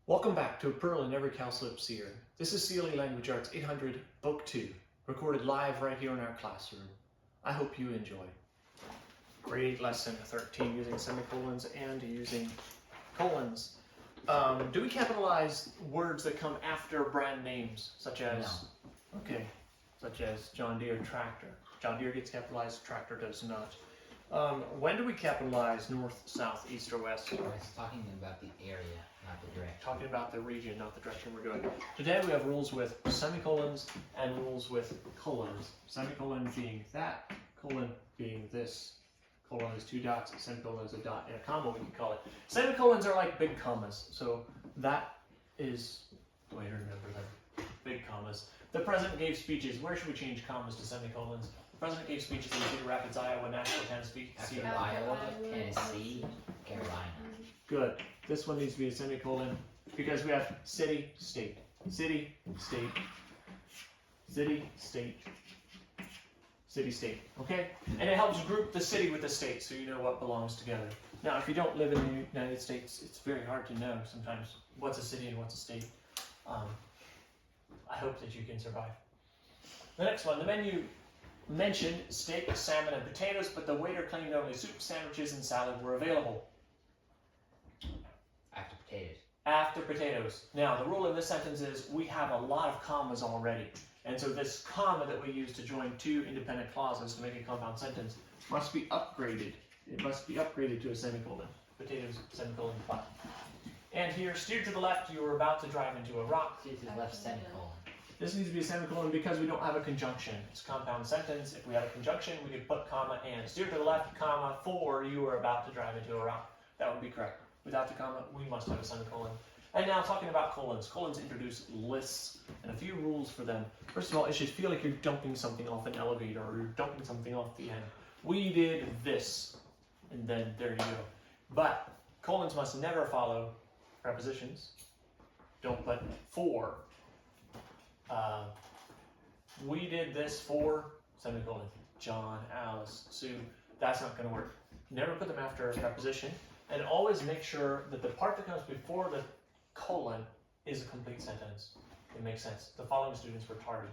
Welcome back to A Pearl in Every Cowslip Seer. This is CLE Language Arts 800, Book 2, recorded live right here in our classroom. I hope you enjoy. Grade 8 lesson 13, using semicolons and using colons. Do we capitalize words that come after brand names, such as, No. Okay, such as John Deere tractor? John Deere gets capitalized, tractor does not. When do we capitalize north, south, east, or west? I was talking about the area, not the direction. Talking about the region, not the direction we're going. Today we have rules with semicolons and rules with colons. Semicolon being that, colon being this. Colon is two dots, semicolon is a dot and a comma, we can call it. Semicolons are like big commas, so that is the way to remember them. Big commas. The president gave speeches. Where should we change commas to semicolons? The president gave speeches in Cedar Rapids, Iowa, Nashville, Tennessee. After Iowa, Tennessee, Carolina. Good. This one needs to be a semicolon because we have city, state, city, state, city, state, city, state. Okay? And it helps group the city with the state so you know what belongs together. Now, if you don't live in the United States, it's very hard to know sometimes what's a city and what's a state. I hope that you can survive. The next one, the menu mentioned steak, salmon, and potatoes, but the waiter claimed only soup, sandwiches, and salad were available. After potatoes. After potatoes. Now, the rule in this sentence is we have a lot of commas already. And so this comma that we use to join two independent clauses to make a compound sentence must be upgraded. It must be upgraded to a semicolon. Potatoes, semicolon, flat. And here, steer to the left, you were about to drive into a rock. Steer to the left, semicolon. This needs to be a semicolon because we don't have a conjunction. It's a compound sentence. If we had a conjunction, we could put comma and. Steer to the left, comma, for you were about to drive into a rock. That would be correct. Without the comma, we must have a semicolon. And now talking about colons. Colons introduce lists and a few rules for them. First of all, it should feel like you're dumping something off an elevator or you're dumping something off the end. We did this, and then there you go. But colons must never follow prepositions. Don't put for. We did this for, semicolon, John, Alice, Sue. That's not going to work. Never put them after a preposition. And always make sure that the part that comes before the colon is a complete sentence. It makes sense. The following students were tardy.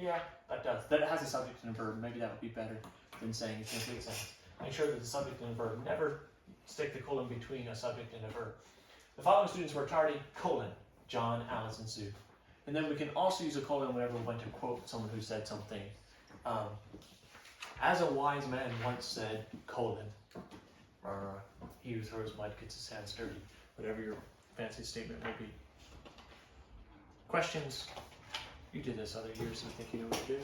Yeah, that does. That has a subject and a verb. Maybe that would be better than saying it's a complete sentence. Make sure that the subject and the verb, never stick the colon between a subject and a verb. The following students were tardy, colon, John, Alice, and Sue. And then we can also use a colon whenever we want to quote someone who said something. As a wise man once said, colon, he who throws mud gets his hands dirty. Whatever your fancy statement will be. Questions? You did this other years, so I think you know what to do.